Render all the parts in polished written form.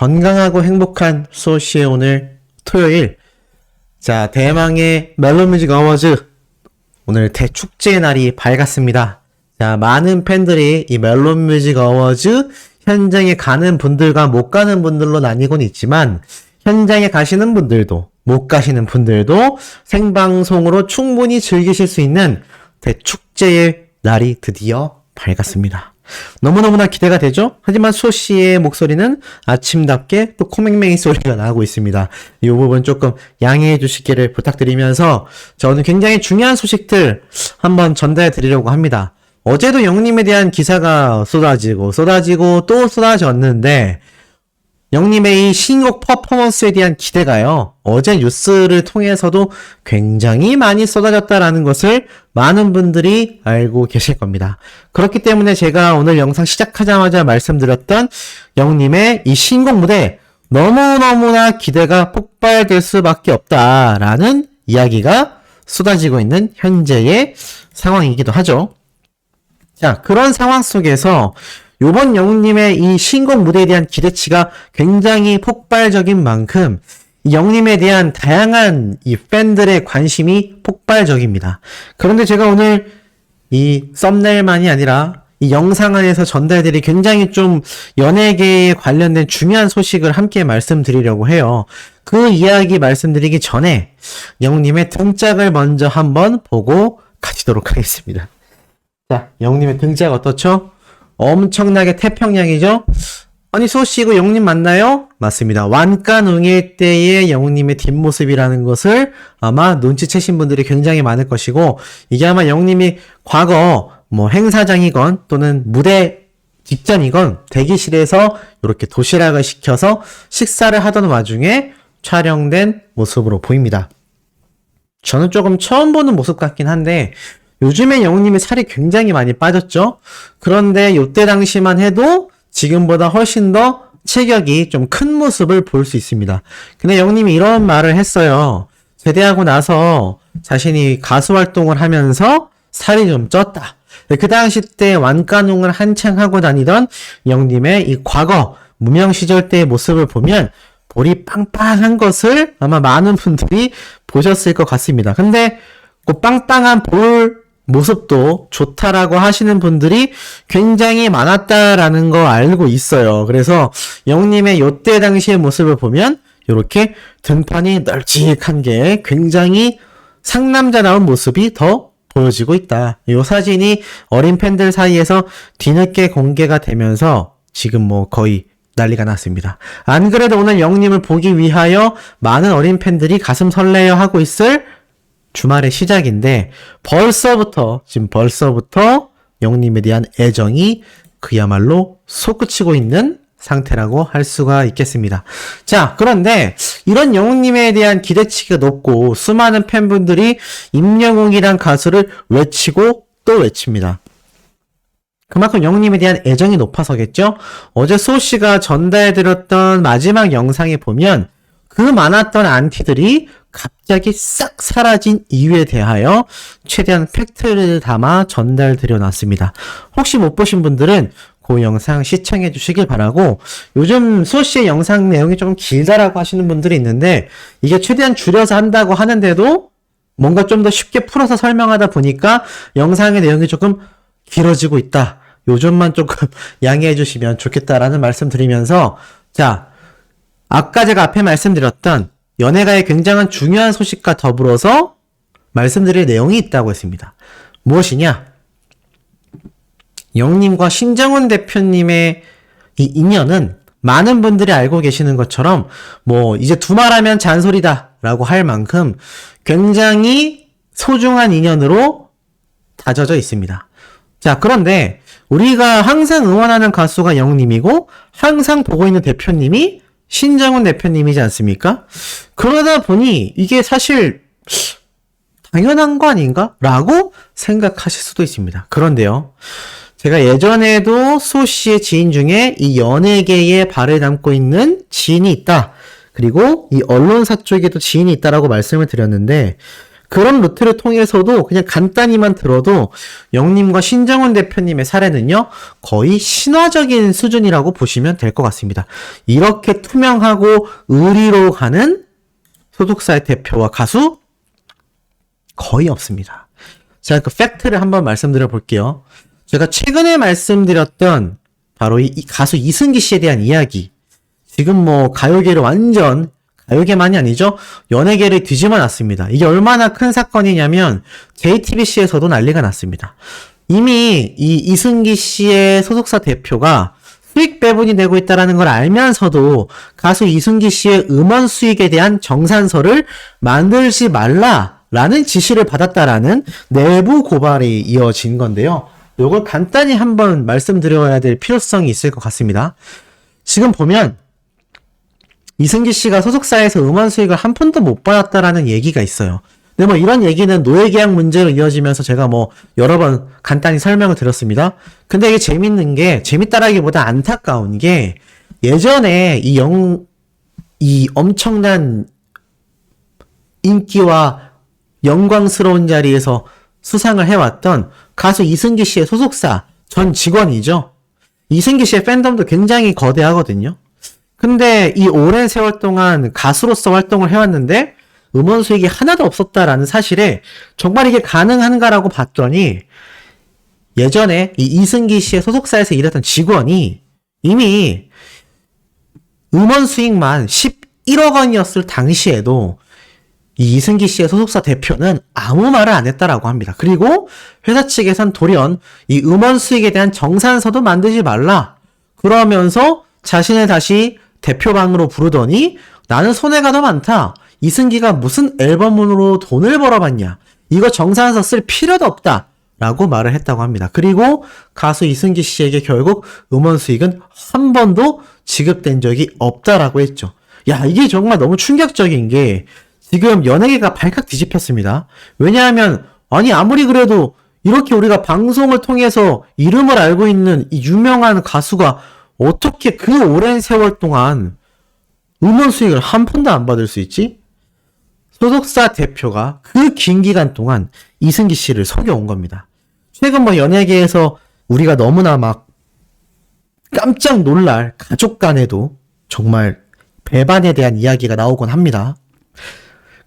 건강하고 행복한 소시의 오늘 토요일. 자, 대망의 멜로뮤직 어워즈. 오늘 대축제의 날이 밝았습니다. 자, 많은 팬들이 이 멜로뮤직 어워즈 현장에 가는 분들과 못 가는 분들로 나뉘곤 있지만, 현장에 가시는 분들도 못 가시는 분들도 생방송으로 충분히 즐기실 수 있는 대축제의 날이 드디어 밝았습니다. 너무너무나 기대가 되죠? 하지만 소씨의 목소리는 아침답게 또 코맹맹이 소리가 나고 있습니다. 이 부분 조금 양해해 주시기를 부탁드리면서 저는 굉장히 중요한 소식들 한번 전달해 드리려고 합니다. 어제도 영님에 대한 기사가 쏟아지고 또 쏟아졌는데, 영님의 이 신곡 퍼포먼스에 대한 기대가요, 어제 뉴스를 통해서도 굉장히 많이 쏟아졌다라는 것을 많은 분들이 알고 계실 겁니다. 그렇기 때문에 제가 오늘 영상 시작하자마자 말씀드렸던 영님의 이 신곡 무대 너무너무나 기대가 폭발될 수밖에 없다라는 이야기가 쏟아지고 있는 현재의 상황이기도 하죠. 자, 그런 상황 속에서 요번 영님의 이 신곡 무대에 대한 기대치가 굉장히 폭발적인 만큼 영님에 대한 다양한 이 팬들의 관심이 폭발적입니다. 그런데 제가 오늘 이 썸네일만이 아니라 이 영상 안에서 전달드릴 굉장히 좀 연예계에 관련된 중요한 소식을 함께 말씀드리려고 해요. 그 이야기 말씀드리기 전에 영님의 등짝을 먼저 한번 보고 가시도록 하겠습니다. 자, 영님의 등짝 어떻죠? 엄청나게 태평양이죠? 아니, 소씨 이거 영님 맞나요? 맞습니다. 완간웅일 때의 영님의 뒷모습이라는 것을 아마 눈치채신 분들이 굉장히 많을 것이고, 이게 아마 영님이 과거 뭐 행사장이건 또는 무대 직전이건 대기실에서 이렇게 도시락을 시켜서 식사를 하던 와중에 촬영된 모습으로 보입니다. 저는 조금 처음 보는 모습 같긴 한데, 요즘에 영웅님이 살이 굉장히 많이 빠졌죠? 그런데 요때 당시만 해도 지금보다 훨씬 더 체격이 좀 큰 모습을 볼 수 있습니다. 근데 영웅님이 이런 말을 했어요. 제대하고 나서 자신이 가수 활동을 하면서 살이 좀 쪘다. 그 당시 때 완간웅을 한창 하고 다니던 영웅님의 이 과거 무명 시절 때의 모습을 보면 볼이 빵빵한 것을 아마 많은 분들이 보셨을 것 같습니다. 근데 그 빵빵한 볼 모습도 좋다라고 하시는 분들이 굉장히 많았다라는 거 알고 있어요. 그래서 영님의 요때 당시의 모습을 보면 이렇게 등판이 널찍한 게 굉장히 상남자다운 모습이 더 보여지고 있다. 이 사진이 어린 팬들 사이에서 뒤늦게 공개가 되면서 지금 뭐 거의 난리가 났습니다. 안 그래도 오늘 영님을 보기 위하여 많은 어린 팬들이 가슴 설레어 하고 있을 주말의 시작인데 벌써부터 영님에 대한 애정이 그야말로 솟구치고 있는 상태라고 할 수가 있겠습니다. 자, 그런데 이런 영웅님에 대한 기대치가 높고 수많은 팬분들이 임영웅이란 가수를 외치고 또 외칩니다. 그만큼 영웅님에 대한 애정이 높아서겠죠? 어제 소씨가 전달해드렸던 마지막 영상에 보면 그 많았던 안티들이 갑자기 싹 사라진 이유에 대하여 최대한 팩트를 담아 전달드려놨습니다. 혹시 못 보신 분들은 그 영상 시청해 주시길 바라고, 요즘 소씨의 영상 내용이 좀 길다라고 하시는 분들이 있는데 이게 최대한 줄여서 한다고 하는데도 뭔가 좀 더 쉽게 풀어서 설명하다 보니까 영상의 내용이 조금 길어지고 있다. 요즘만 조금 양해해 주시면 좋겠다라는 말씀 드리면서, 자, 아까 제가 앞에 말씀드렸던 연예가의 굉장한 중요한 소식과 더불어서 말씀드릴 내용이 있다고 했습니다. 무엇이냐? 영님과 신정훈 대표님의 이 인연은 많은 분들이 알고 계시는 것처럼 뭐 이제 두말하면 잔소리다 라고 할 만큼 굉장히 소중한 인연으로 다져져 있습니다. 자, 그런데 우리가 항상 응원하는 가수가 영님이고 항상 보고 있는 대표님이 신정훈 대표님이지 않습니까? 그러다 보니 이게 사실 당연한 거 아닌가? 라고 생각하실 수도 있습니다. 그런데요, 제가 예전에도 소씨의 지인 중에 이 연예계에 발을 담고 있는 지인이 있다. 그리고 이 언론사 쪽에도 지인이 있다라고 말씀을 드렸는데, 그런 루트를 통해서도 그냥 간단히만 들어도 영님과 신정훈 대표님의 사례는요, 거의 신화적인 수준이라고 보시면 될 것 같습니다. 이렇게 투명하고 의리로 가는 소속사의 대표와 가수 거의 없습니다. 제가 그 팩트를 한번 말씀드려 볼게요. 제가 최근에 말씀드렸던 바로 이 가수 이승기 씨에 대한 이야기. 지금 뭐 가요계를 완전, 가요계만이 아니죠, 연예계를 뒤집어 놨습니다. 이게 얼마나 큰 사건이냐면 JTBC에서도 난리가 났습니다. 이미 이 이승기 씨의 소속사 대표가 수익 배분이 되고 있다는 걸 알면서도 가수 이승기 씨의 음원 수익에 대한 정산서를 만들지 말라라는 지시를 받았다라는 내부 고발이 이어진 건데요. 요걸 간단히 한번 말씀드려야 될 필요성이 있을 것 같습니다. 지금 보면 이승기 씨가 소속사에서 음원 수익을 한 푼도 못 받았다라는 얘기가 있어요. 근데 뭐 이런 얘기는 노예계약 문제로 이어지면서 제가 뭐 여러 번 간단히 설명을 드렸습니다. 근데 이게 재밌는 게, 재밌다라기보다 안타까운 게, 예전에 이 엄청난 인기와 영광스러운 자리에서 수상을 해왔던 가수 이승기 씨의 소속사 전 직원이죠. 이승기 씨의 팬덤도 굉장히 거대하거든요. 근데 이 오랜 세월 동안 가수로서 활동을 해왔는데 음원 수익이 하나도 없었다라는 사실에 정말 이게 가능한가라고 봤더니, 예전에 이 이승기 씨의 소속사에서 일했던 직원이 이미 음원 수익만 11억 원이었을 당시에도 이 이승기 씨의 소속사 대표는 아무 말을 안 했다라고 합니다. 그리고 회사 측에선 돌연 이 음원 수익에 대한 정산서도 만들지 말라 그러면서 자신을 다시 대표방으로 부르더니, 나는 손해가 더 많다. 이승기가 무슨 앨범으로 돈을 벌어봤냐. 이거 정산서 쓸 필요도 없다. 라고 말을 했다고 합니다. 그리고 가수 이승기 씨에게 결국 음원 수익은 한 번도 지급된 적이 없다라고 했죠. 야, 이게 정말 너무 충격적인 게, 지금 연예계가 발칵 뒤집혔습니다. 왜냐하면 아니 아무리 그래도 이렇게 우리가 방송을 통해서 이름을 알고 있는 이 유명한 가수가 어떻게 그 오랜 세월 동안 음원 수익을 한 푼도 안 받을 수 있지? 소속사 대표가 그 긴 기간 동안 이승기 씨를 속여온 겁니다. 최근 뭐 연예계에서 우리가 너무나 막 깜짝 놀랄 가족 간에도 정말 배반에 대한 이야기가 나오곤 합니다.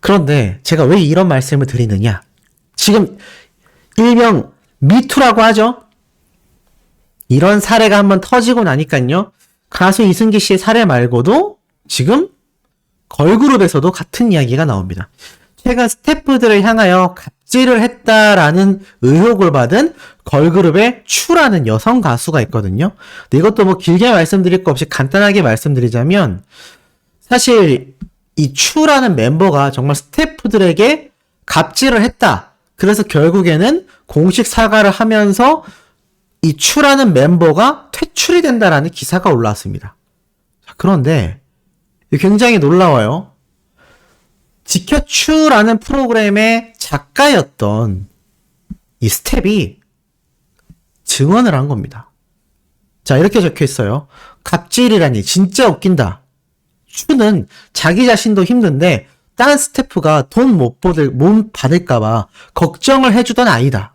그런데 제가 왜 이런 말씀을 드리느냐? 지금 일명 미투라고 하죠? 이런 사례가 한번 터지고 나니까요, 가수 이승기 씨의 사례 말고도 지금 걸그룹에서도 같은 이야기가 나옵니다. 최근 스태프들을 향하여 갑질을 했다라는 의혹을 받은 걸그룹의 추라는 여성 가수가 있거든요. 근데 이것도 뭐 길게 말씀드릴 거 없이 간단하게 말씀드리자면, 사실 이 추라는 멤버가 정말 스태프들에게 갑질을 했다. 그래서 결국에는 공식 사과를 하면서 이 추라는 멤버가 퇴출이 된다라는 기사가 올라왔습니다. 자, 그런데 굉장히 놀라워요. 지켜추라는 프로그램의 작가였던 이 스텝이 증언을 한 겁니다. 자, 이렇게 적혀 있어요. 갑질이라니 진짜 웃긴다. 추는 자기 자신도 힘든데 다른 스태프가 돈 못 받을까봐 걱정을 해주던 아이다.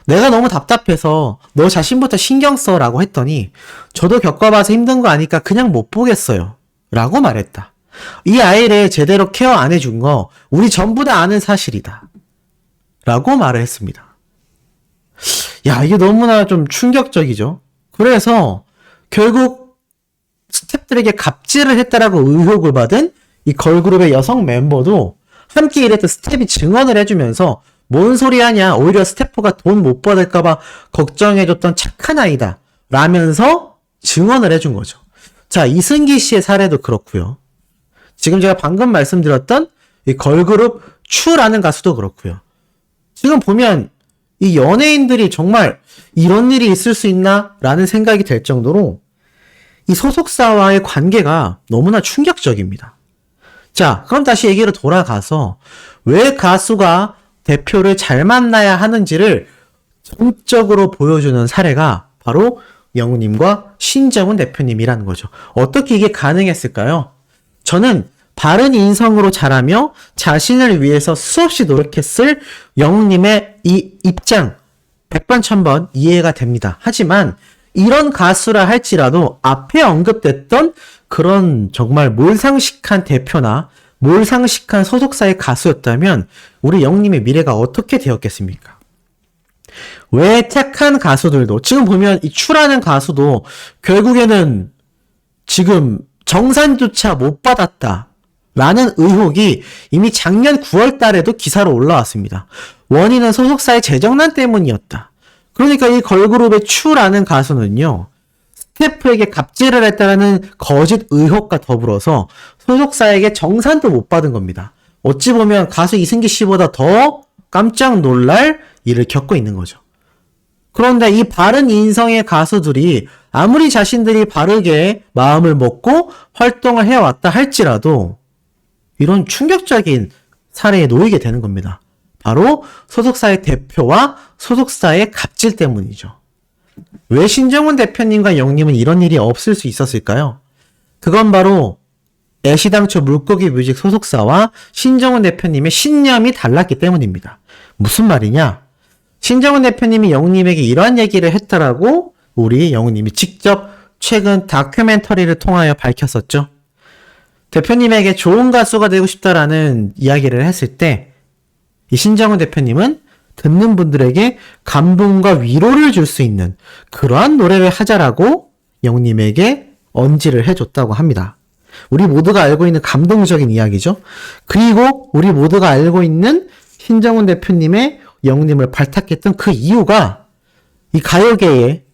내가 너무 답답해서 너 자신부터 신경 써라고 했더니 저도 겪어봐서 힘든 거 아니까 그냥 못 보겠어요. 라고 말했다. 이 아이를 제대로 케어 안 해준 거 우리 전부 다 아는 사실이다. 라고 말을 했습니다. 야, 이게 너무나 좀 충격적이죠. 그래서 결국 스태프들에게 갑질을 했다라고 의혹을 받은 이 걸그룹의 여성 멤버도 함께 일했던 스텝이 증언을 해주면서 뭔 소리 하냐, 오히려 스태프가 돈 못 받을까봐 걱정해줬던 착한 아이다 라면서 증언을 해준 거죠. 자, 이승기 씨의 사례도 그렇고요. 지금 제가 방금 말씀드렸던 이 걸그룹 추라는 가수도 그렇고요. 지금 보면 이 연예인들이 정말 이런 일이 있을 수 있나 라는 생각이 될 정도로 이 소속사와의 관계가 너무나 충격적입니다. 자, 그럼 다시 얘기로 돌아가서 왜 가수가 대표를 잘 만나야 하는지를 전적으로 보여주는 사례가 바로 영우님과 신정훈 대표님이라는 거죠. 어떻게 이게 가능했을까요? 저는 바른 인성으로 자라며 자신을 위해서 수없이 노력했을 영웅님의 이 입장 100번 1000번 이해가 됩니다. 하지만 이런 가수라 할지라도 앞에 언급됐던 그런 정말 몰상식한 대표나 몰상식한 소속사의 가수였다면 우리 영웅님의 미래가 어떻게 되었겠습니까? 왜 착한 가수들도 지금 보면 이 추라는 가수도 결국에는 지금 정산조차 못 받았다 라는 의혹이 이미 작년 9월 달에도 기사로 올라왔습니다. 원인은 소속사의 재정난 때문이었다. 그러니까 이 걸그룹의 추라는 가수는요, 스태프에게 갑질을 했다는 거짓 의혹과 더불어서 소속사에게 정산도 못 받은 겁니다. 어찌 보면 가수 이승기 씨보다 더 깜짝 놀랄 일을 겪고 있는 거죠. 그런데 이 바른 인성의 가수들이 아무리 자신들이 바르게 마음을 먹고 활동을 해왔다 할지라도 이런 충격적인 사례에 놓이게 되는 겁니다. 바로 소속사의 대표와 소속사의 갑질 때문이죠. 왜 신정훈 대표님과 영님은 이런 일이 없을 수 있었을까요? 그건 바로 애시당초 물고기 뮤직 소속사와 신정훈 대표님의 신념이 달랐기 때문입니다. 무슨 말이냐? 신정훈 대표님이 영님에게 이러한 얘기를 했다라고 우리 영님이 직접 최근 다큐멘터리를 통하여 밝혔었죠. 대표님에게 좋은 가수가 되고 싶다라는 이야기를 했을 때 이 신정훈 대표님은 듣는 분들에게 감동과 위로를 줄 수 있는 그러한 노래를 하자라고 영님에게 언지를 해줬다고 합니다. 우리 모두가 알고 있는 감동적인 이야기죠. 그리고 우리 모두가 알고 있는 신정훈 대표님의 영님을 발탁했던 그 이유가 이 가요계에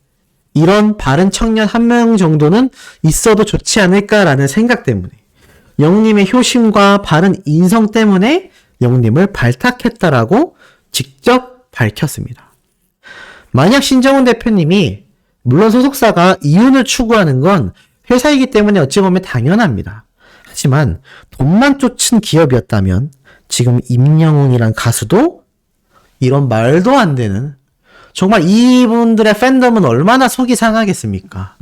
이런 바른 청년 한 명 정도는 있어도 좋지 않을까라는 생각 때문에 영님의 효심과 바른 인성 때문에 영님을 발탁했다라고 직접 밝혔습니다. 만약 신정훈 대표님이 물론 소속사가 이윤을 추구하는 건 회사이기 때문에 어찌 보면 당연합니다. 하지만 돈만 쫓은 기업이었다면 지금 임영웅이란 가수도 이런 말도 안 되는 정말 이분들의 팬덤은 얼마나 속이 상하겠습니까?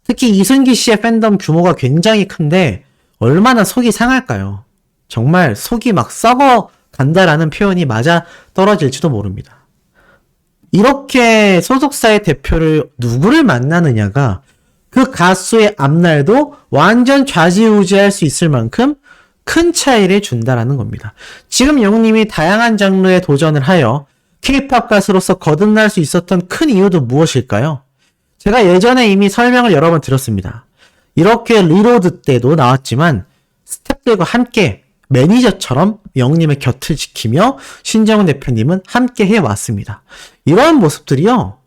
특히 이승기 씨의 팬덤 규모가 굉장히 큰데 얼마나 속이 상할까요? 정말 속이 막 썩어 간다라는 표현이 맞아 떨어질지도 모릅니다. 이렇게 소속사의 대표를 누구를 만나느냐가 그 가수의 앞날도 완전 좌지우지할 수 있을 만큼 큰 차이를 준다라는 겁니다. 지금 영웅님이 다양한 장르에 도전을 하여 K-POP 가수로서 거듭날 수 있었던 큰 이유도 무엇일까요? 제가 예전에 이미 설명을 여러 번 드렸습니다. 이렇게 리로드 때도 나왔지만 스태프들과 함께 매니저처럼 영웅님의 곁을 지키며 신정훈 대표님은 함께 해왔습니다. 이러한 모습들이요,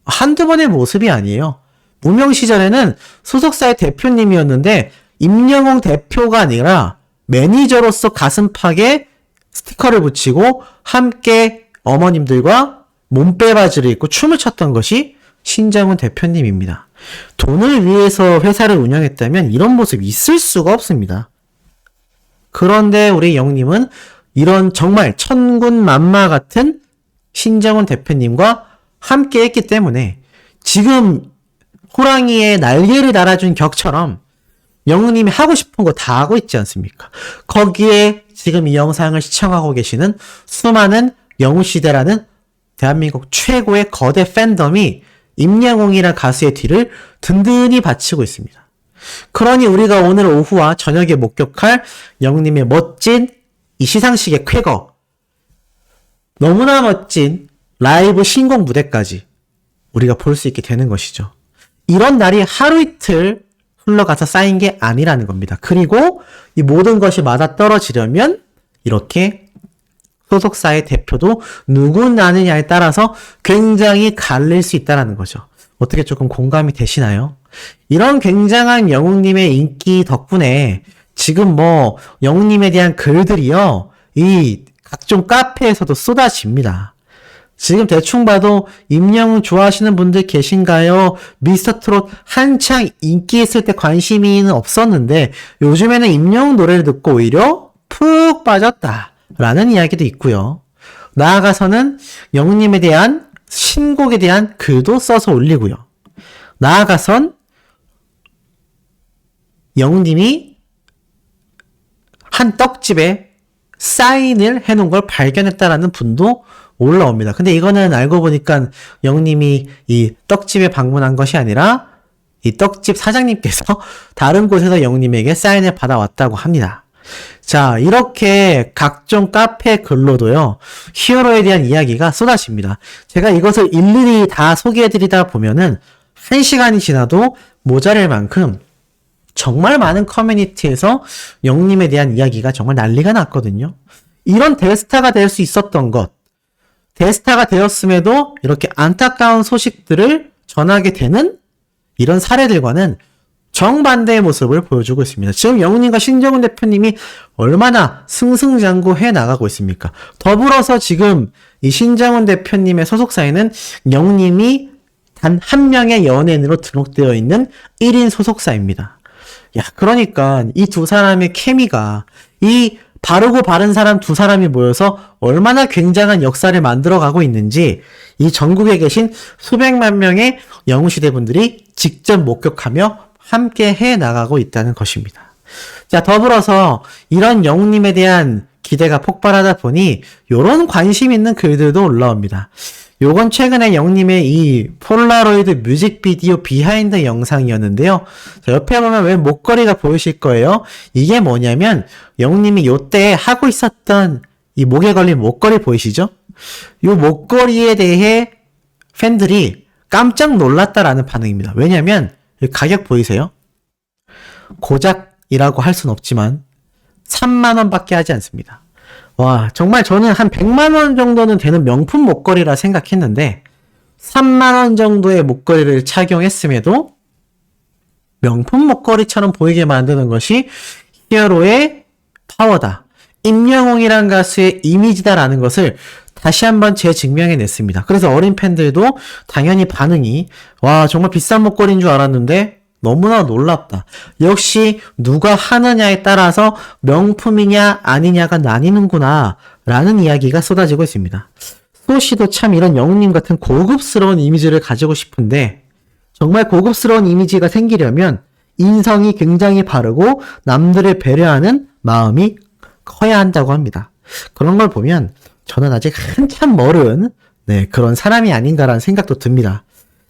한두 번의 모습이 아니에요. 무명 시절에는 소속사의 대표님이었는데 임영웅 대표가 아니라 매니저로서 가슴팍에 스티커를 붙이고 함께 어머님들과 몸빼바지를 입고 춤을 췄던 것이 신정훈 대표님입니다. 돈을 위해서 회사를 운영했다면 이런 모습이 있을 수가 없습니다. 그런데 우리 영님은 이런 정말 천군만마 같은 신정훈 대표님과 함께 했기 때문에 지금 호랑이의 날개를 달아준 격처럼 영웅님이 하고 싶은 거 다 하고 있지 않습니까? 거기에 지금 이 영상을 시청하고 계시는 수많은 영웅시대라는 대한민국 최고의 거대 팬덤이 임영웅이라는 가수의 뒤를 든든히 바치고 있습니다. 그러니 우리가 오늘 오후와 저녁에 목격할 영웅님의 멋진 이 시상식의 쾌거, 너무나 멋진 라이브 신곡 무대까지 우리가 볼 수 있게 되는 것이죠. 이런 날이 하루 이틀 흘러가서 쌓인 게 아니라는 겁니다. 그리고 이 모든 것이 맞아떨어지려면 이렇게 소속사의 대표도 누구 나느냐에 따라서 굉장히 갈릴 수 있다는 거죠. 어떻게 조금 공감이 되시나요? 이런 굉장한 영웅님의 인기 덕분에 지금 영웅님에 대한 글들이요, 이 각종 카페에서도 쏟아집니다. 지금 대충 봐도 임영웅 좋아하시는 분들 계신가요? 미스터트롯 한창 인기 있을 때 관심이는 없었는데 요즘에는 임영웅 노래를 듣고 오히려 푹 빠졌다라는 이야기도 있고요. 나아가서는 영웅님에 대한 신곡에 대한 글도 써서 올리고요. 나아가선 영웅님이 한 떡집에 사인을 해놓은 걸 발견했다라는 분도 올라옵니다. 근데 이거는 알고 보니까 영님이 이 떡집에 방문한 것이 아니라 이 떡집 사장님께서 다른 곳에서 영님에게 사인을 받아왔다고 합니다. 자, 이렇게 각종 카페 글로도요, 히어로에 대한 이야기가 쏟아집니다. 제가 이것을 일일이 다 소개해드리다 보면은 1시간이 지나도 모자랄 만큼 정말 많은 커뮤니티에서 영님에 대한 이야기가 정말 난리가 났거든요. 이런 대스타가 될 수 있었던 것, 대스타가 되었음에도 이렇게 안타까운 소식들을 전하게 되는 이런 사례들과는 정반대의 모습을 보여주고 있습니다. 지금 영훈님과 신정훈 대표님이 얼마나 승승장구해 나가고 있습니까? 더불어서 지금 이 신정훈 대표님의 소속사에는 영훈님이 단 한 명의 연예인으로 등록되어 있는 1인 소속사입니다. 야, 그러니까 이 두 사람의 케미가, 이 바르고 바른 사람 두 사람이 모여서 얼마나 굉장한 역사를 만들어가고 있는지 이 전국에 계신 수백만 명의 영웅시대 분들이 직접 목격하며 함께 해 나가고 있다는 것입니다. 자, 더불어서 이런 영웅님에 대한 기대가 폭발하다 보니 요런 관심 있는 글들도 올라옵니다. 요건 최근에 영님의 이 폴라로이드 뮤직비디오 비하인드 영상이었는데요. 자, 옆에 보면 왜 목걸이가 보이실 거예요? 이게 뭐냐면 영님이 요때 하고 있었던 이 목에 걸린 목걸이 보이시죠? 요 목걸이에 대해 팬들이 깜짝 놀랐다라는 반응입니다. 왜냐면 가격 보이세요? 고작이라고 할 순 없지만 3만원 밖에 하지 않습니다. 와, 정말 저는 한 100만원 정도는 되는 명품 목걸이라 생각했는데 3만원 정도의 목걸이를 착용했음에도 명품 목걸이처럼 보이게 만드는 것이 히어로의 파워다. 임영웅이란 가수의 이미지다라는 것을 다시 한번 재증명해냈습니다. 그래서 어린 팬들도 당연히 반응이 와, 정말 비싼 목걸이인 줄 알았는데 너무나 놀랍다. 역시 누가 하느냐에 따라서 명품이냐 아니냐가 나뉘는구나 라는 이야기가 쏟아지고 있습니다. 소씨도 참 이런 영웅님 같은 고급스러운 이미지를 가지고 싶은데 정말 고급스러운 이미지가 생기려면 인성이 굉장히 바르고 남들을 배려하는 마음이 커야 한다고 합니다. 그런 걸 보면 저는 아직 한참 멀은 그런 사람이 아닌가라는 생각도 듭니다.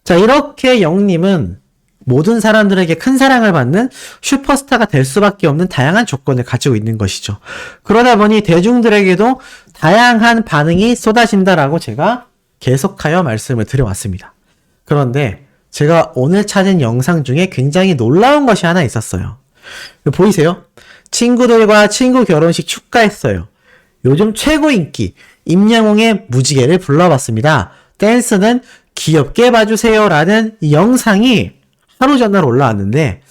자, 이렇게 영웅님은 모든 사람들에게 큰 사랑을 받는 슈퍼스타가 될 수밖에 없는 다양한 조건을 가지고 있는 것이죠. 그러다 보니 대중들에게도 다양한 반응이 쏟아진다라고 제가 계속하여 말씀을 드려왔습니다. 그런데 제가 오늘 찾은 영상 중에 굉장히 놀라운 것이 하나 있었어요. 보이세요? 친구들과 친구 결혼식 축가했어요. 요즘 최고 인기 임영웅의 무지개를 불러봤습니다. 댄스는 귀엽게 봐주세요 라는 이 영상이 하루 전날 올라왔는데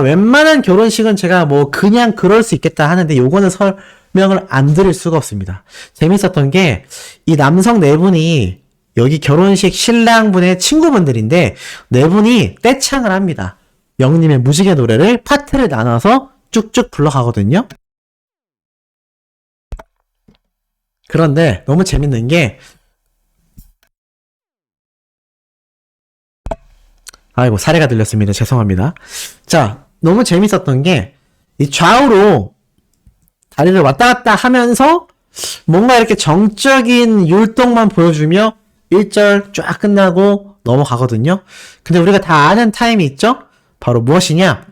웬만한 결혼식은 제가 뭐 그냥 그럴 수 있겠다 하는데 요거는 설명을 안 드릴 수가 없습니다. 재밌었던 게 이 남성 네 분이 여기 결혼식 신랑분의 친구분들인데 네 분이 떼창을 합니다. 영님의 무지개 노래를 파트를 나눠서 쭉쭉 불러가거든요. 그런데 너무 재밌는 게 아이고, 사례가 들렸습니다. 죄송합니다. 자, 너무 재밌었던 게 이 좌우로 다리를 왔다 갔다 하면서 뭔가 이렇게 정적인 율동만 보여주며 1절 쫙 끝나고 넘어가거든요. 근데 우리가 다 아는 타임이 있죠? 바로 무엇이냐?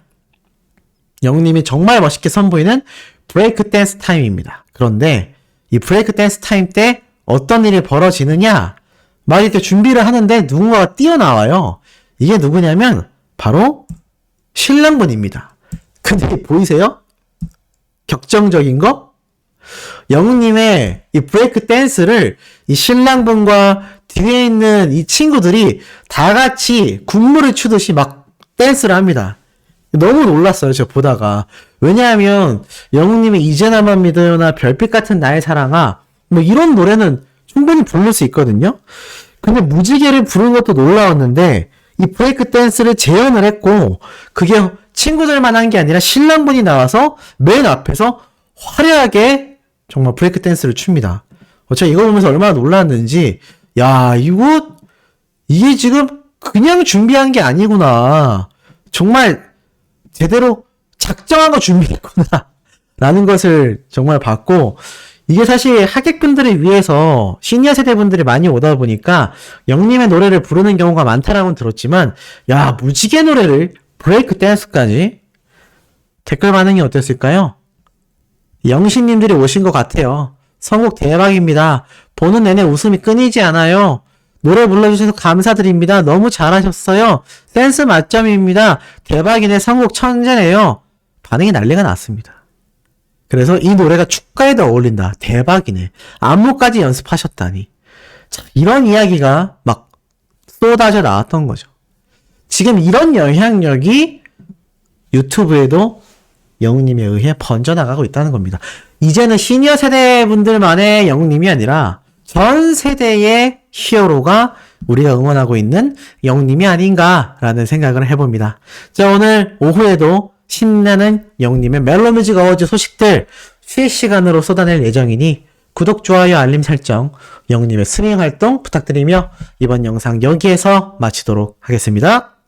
영님이 정말 멋있게 선보이는 브레이크 댄스 타임입니다. 그런데 이 브레이크 댄스 타임 때 어떤 일이 벌어지느냐? 막 이렇게 준비를 하는데 누군가가 뛰어나와요. 이게 누구냐면 바로 신랑분입니다. 근데 보이세요? 격정적인 거? 영웅님의 이 브레이크 댄스를 이 신랑분과 뒤에 있는 이 친구들이 다 같이 군무를 추듯이 막 댄스를 합니다. 너무 놀랐어요, 제가 보다가. 왜냐하면 영웅님의 이제 나만 믿어요나 별빛 같은 나의 사랑아 뭐 이런 노래는 충분히 부를 수 있거든요. 근데 무지개를 부른 것도 놀라웠는데 이 브레이크 댄스를 재현을 했고 그게 친구들만 한 게 아니라 신랑분이 나와서 맨 앞에서 화려하게 정말 브레이크 댄스를 춥니다. 제가 이거 보면서 얼마나 놀랐는지 야, 이게 지금 그냥 준비한 게 아니구나. 정말 제대로 작정하고 준비했구나 라는 것을 정말 봤고, 이게 사실 하객분들을 위해서 시니어 세대분들이 많이 오다 보니까 영님의 노래를 부르는 경우가 많다라고는 들었지만, 야, 무지개 노래를 브레이크 댄스까지? 댓글 반응이 어땠을까요? 영신님들이 오신 것 같아요. 선곡 대박입니다. 보는 내내 웃음이 끊이지 않아요. 노래 불러주셔서 감사드립니다. 너무 잘하셨어요. 센스 만점입니다. 대박이네. 선곡 천재네요. 반응이 난리가 났습니다. 그래서 이 노래가 축가에도 어울린다. 대박이네. 안무까지 연습하셨다니. 자, 이런 이야기가 막 쏟아져 나왔던 거죠. 지금 이런 영향력이 유튜브에도 영웅님에 의해 번져나가고 있다는 겁니다. 이제는 시니어 세대분들만의 영웅님이 아니라 전 세대의 히어로가 우리가 응원하고 있는 영웅님이 아닌가라는 생각을 해봅니다. 자, 오늘 오후에도 신나는 영웅님의 멜로뮤직 어워즈 소식들 실시간으로 쏟아낼 예정이니 구독, 좋아요, 알림 설정, 영웅님의 스밍 활동 부탁드리며 이번 영상 여기에서 마치도록 하겠습니다.